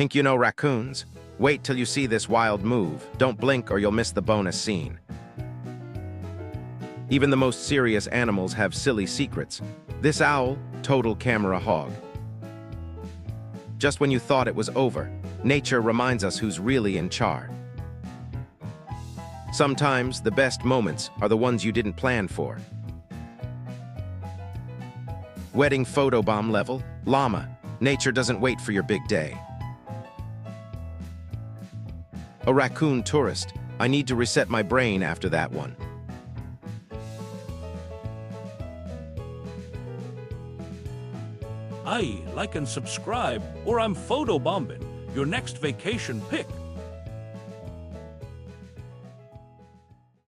You know raccoons? Wait till you see this wild move. Don't blink or you'll miss the bonus scene. Even the most serious animals have silly secrets. This owl, total camera hog. Just when you thought it was over, nature reminds us who's really in charge. Sometimes the best moments are the ones you didn't plan for. Wedding photobomb level, llama. Nature doesn't wait for your big day. A raccoon tourist. I need to reset my brain after that one. Aye, like and subscribe, or I'm photobombing your next vacation pic.